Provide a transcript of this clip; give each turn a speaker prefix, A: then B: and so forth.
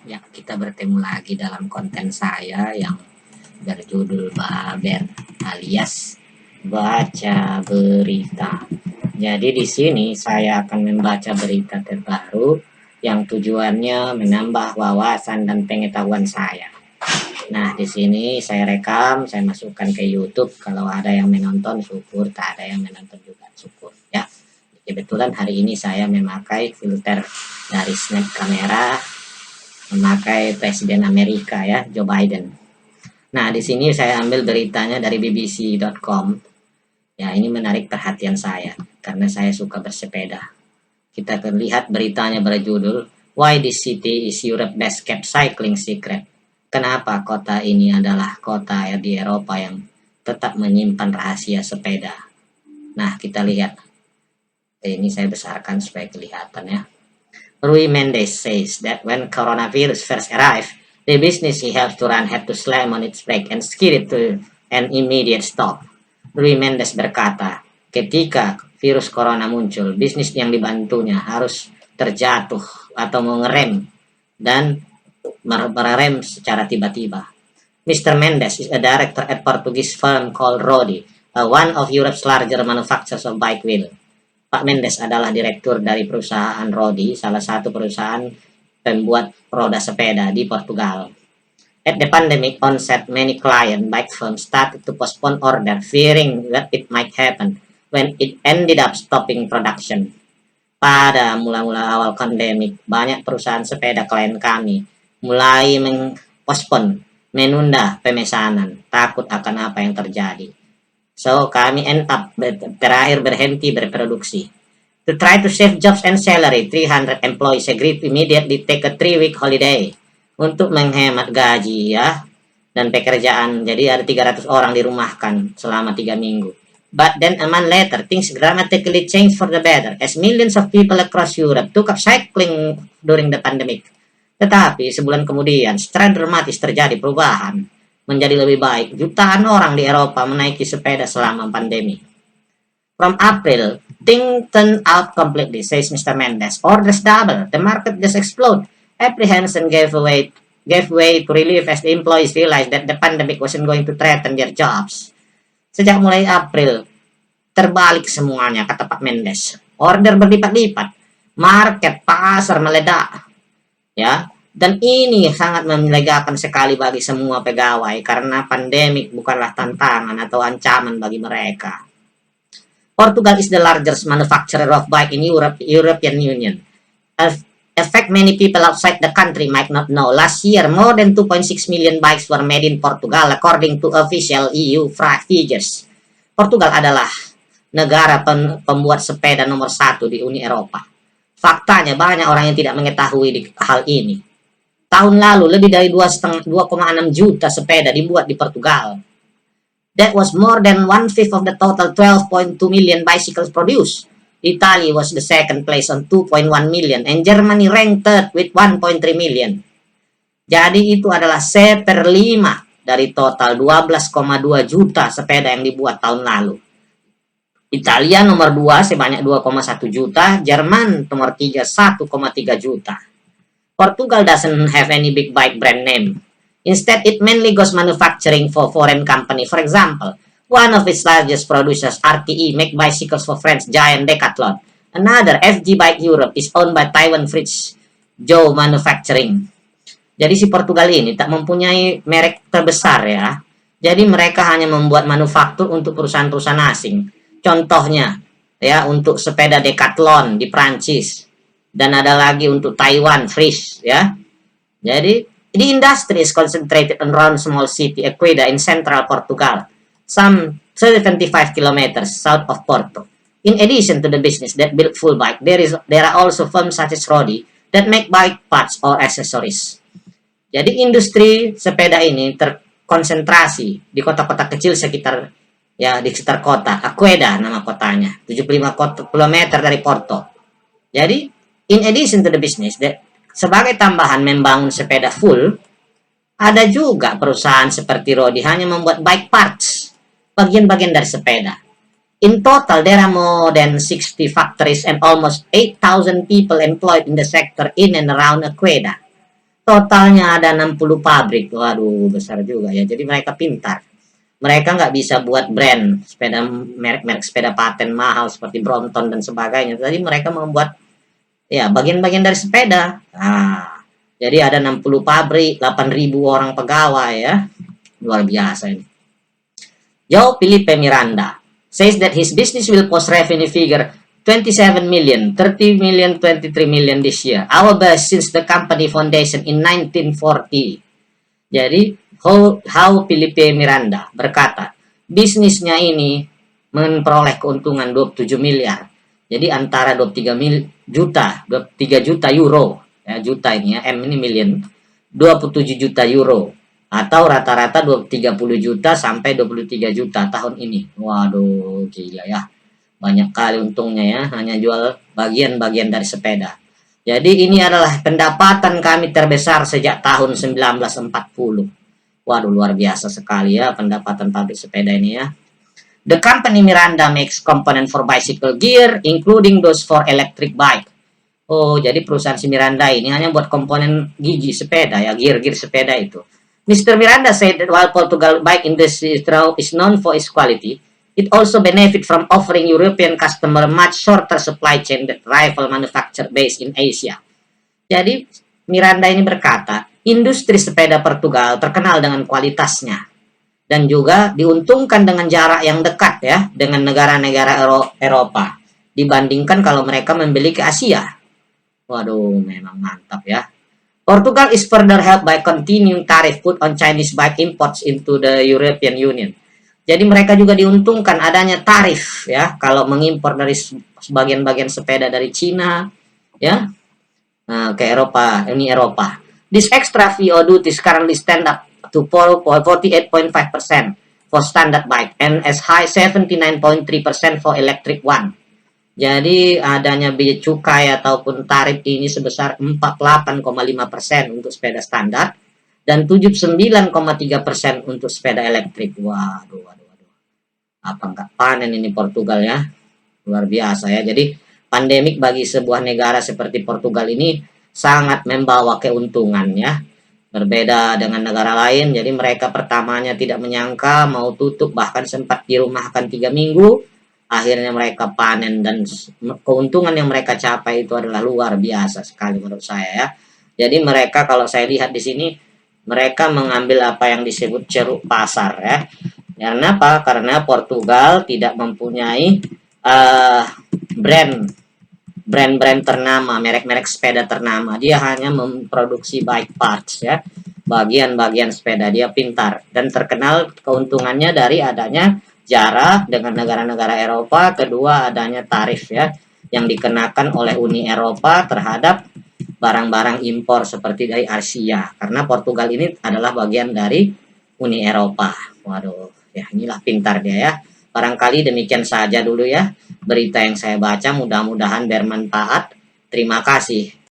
A: Ya, kita bertemu lagi dalam konten saya yang berjudul Baber alias baca berita. Jadi di sini saya akan membaca berita terbaru yang tujuannya menambah wawasan dan pengetahuan saya. Nah, di sini saya rekam, saya masukkan ke YouTube. Kalau ada yang menonton, syukur. Tak ada yang menonton juga, syukur. Ya, kebetulan hari ini saya memakai filter dari snap kamera, memakai Presiden Amerika ya, Joe Biden. Nah, di sini saya ambil beritanya dari bbc.com. Ya, ini menarik perhatian saya karena saya suka bersepeda. Kita akan lihat beritanya berjudul Why this city is Europe best kept cycling secret. Kenapa kota ini adalah kota di Eropa yang tetap menyimpan rahasia sepeda. Nah, kita lihat. Ini saya besarkan supaya kelihatan ya. Rui Mendes says that when coronavirus first arrived, the business he helped to run had to slam on its brake and skid it to an immediate stop. Rui Mendes berkata, ketika virus corona muncul, bisnis yang dibantunya harus terjatuh atau mengerem dan merem secara tiba-tiba. Mr. Mendes is a director at Portuguese firm called Rodi, one of Europe's larger manufacturers of bike wheel. Pak Mendes adalah direktur dari perusahaan Rodi, salah satu perusahaan pembuat roda sepeda di Portugal. At the pandemic onset, many client bike firms started to postpone order, fearing that it might happen when it ended up stopping production. Pada mula-mula awal pandemik, banyak perusahaan sepeda klien kami mulai menunda pemesanan, takut akan apa yang terjadi. So, kami terakhir berhenti berproduksi. To try to save jobs and salary, 300 employees agreed to immediately take a 3-week holiday. Untuk menghemat gaji ya, dan pekerjaan. Jadi ada 300 orang dirumahkan selama 3 minggu. But then a month later, things dramatically changed for the better as millions of people across Europe took up cycling during the pandemic. Tetapi sebulan kemudian, secara dramatis terjadi perubahan. Menjadi lebih baik, jutaan orang di Eropa menaiki sepeda selama pandemi. From April, things turned out completely, says Mr. Mendes. Orders double, the market just exploded. Apprehension gave way to relief as the employees realized that the pandemic wasn't going to threaten their jobs. Sejak mulai April, terbalik semuanya, kata Pak Mendes. Order berlipat-lipat, market, pasar meledak. Ya, dan ini sangat melegakan sekali bagi semua pegawai karena pandemik bukanlah tantangan atau ancaman bagi mereka. Portugal is the largest manufacturer of bike in European Union. A fact many people outside the country might not know. Last year, more than 2.6 million bikes were made in Portugal according to official EU figures. Portugal adalah negara pembuat sepeda nomor 1 di Uni Eropa. Faktanya banyak orang yang tidak mengetahui hal ini. Tahun lalu lebih dari 2,6 juta sepeda dibuat di Portugal. That was more than 1/5 of the total 12.2 million bicycles produced. Italy was the second place on 2.1 million and Germany ranked third with 1.3 million. Jadi itu adalah 1/5 dari total 12,2 juta sepeda yang dibuat tahun lalu. Italia nomor 2 sebanyak 2,1 juta, Jerman nomor 3 1,3 juta. Portugal doesn't have any big bike brand name. Instead, it mainly goes manufacturing for foreign company. For example, one of its largest producers, RTE, make bicycles for French giant Decathlon. Another, FG Bike Europe, is owned by Taiwan Fritz Zhou Manufacturing. Jadi si Portugal ini tak mempunyai merek terbesar ya. Jadi mereka hanya membuat manufaktur untuk perusahaan-perusahaan asing. Contohnya, ya untuk sepeda Decathlon di Prancis. Dan ada lagi untuk Taiwan, Fritz ya. Jadi, the industry is concentrated around small city Equeda in central Portugal, some 75 kilometers south of Porto. In addition to the business that build full bike, there are also firms such as Rodi that make bike parts or accessories. Jadi industri sepeda ini terkonsentrasi di kota-kota kecil sekitar di sekitar kota. Equeda nama kotanya, 75 km dari Porto. Jadi in addition to the business, sebagai tambahan membangun sepeda full, ada juga perusahaan seperti Rodi hanya membuat bike parts, bagian-bagian dari sepeda. In total, there are more than 60 factories and almost 8,000 people employed in the sector in and around Equeda. Totalnya ada 60 pabrik. Waduh, besar juga ya. Jadi mereka pintar. Mereka nggak bisa buat brand sepeda, merek-merek sepeda paten mahal seperti Brompton dan sebagainya. Tadi mereka membuat ya bagian-bagian dari sepeda. Nah, jadi ada 60 pabrik, 8.000 orang pegawai ya. Luar biasa ini. Joe Felipe Miranda says that his business will post revenue figure 27 million, 30 million, 23 million this year. Our best since the company foundation in 1940. Jadi, how Felipe Miranda berkata, bisnisnya ini memperoleh keuntungan 27 miliar. Jadi antara 23 juta, 23 juta euro, ya, juta ini ya, M ini million, 27 juta euro atau rata-rata 30 juta sampai 23 juta tahun ini. Waduh, gila ya. Banyak kali untungnya ya, hanya jual bagian-bagian dari sepeda. Jadi ini adalah pendapatan kami terbesar sejak tahun 1940. Waduh, luar biasa sekali ya pendapatan pabrik sepeda ini ya. The company Miranda makes component for bicycle gear, including those for electric bike. Oh, jadi perusahaan si Miranda ini hanya buat komponen gigi sepeda ya, gear-gear sepeda itu. Mr. Miranda said that while Portugal bike industry is known for its quality, it also benefit from offering European customer much shorter supply chain that rival manufacturer based in Asia. Jadi Miranda ini berkata, industri sepeda Portugal terkenal dengan kualitasnya dan juga diuntungkan dengan jarak yang dekat ya dengan negara-negara Eropa dibandingkan kalau mereka membeli ke Asia. Waduh, memang mantap ya. Portugal is further helped by continuing tariff put on Chinese bike imports into the European Union. Jadi mereka juga diuntungkan adanya tarif ya kalau mengimpor dari sebagian-bagian sepeda dari Cina ya ke Eropa, Uni Eropa. This extra fee or duties currently stand up to 48.5% for standard bike and as high 79.3% for electric one. Jadi adanya biaya cukai ataupun tarif ini sebesar 48,5% untuk sepeda standar dan 79,3% untuk sepeda elektrik. Waduh. Apa enggak panen ini Portugal ya? Luar biasa ya. Jadi pandemik bagi sebuah negara seperti Portugal ini sangat membawa keuntungan ya. Berbeda dengan negara lain, jadi mereka pertamanya tidak menyangka mau tutup, bahkan sempat dirumahkan 3 minggu. Akhirnya mereka panen dan keuntungan yang mereka capai itu adalah luar biasa sekali menurut saya ya. Jadi mereka kalau saya lihat di sini mereka mengambil apa yang disebut ceruk pasar ya. Karena apa? Karena Portugal tidak mempunyai brand ternama, merek-merek sepeda ternama. Dia hanya memproduksi bike parts ya, bagian-bagian sepeda. Dia pintar dan terkenal keuntungannya dari adanya jarak dengan negara-negara Eropa. Kedua, adanya tarif ya yang dikenakan oleh Uni Eropa terhadap barang-barang impor seperti dari Asia. Karena Portugal ini adalah bagian dari Uni Eropa. Waduh, ya inilah pintar dia ya. Barangkali demikian saja dulu ya berita yang saya baca, mudah-mudahan bermanfaat. Terima kasih.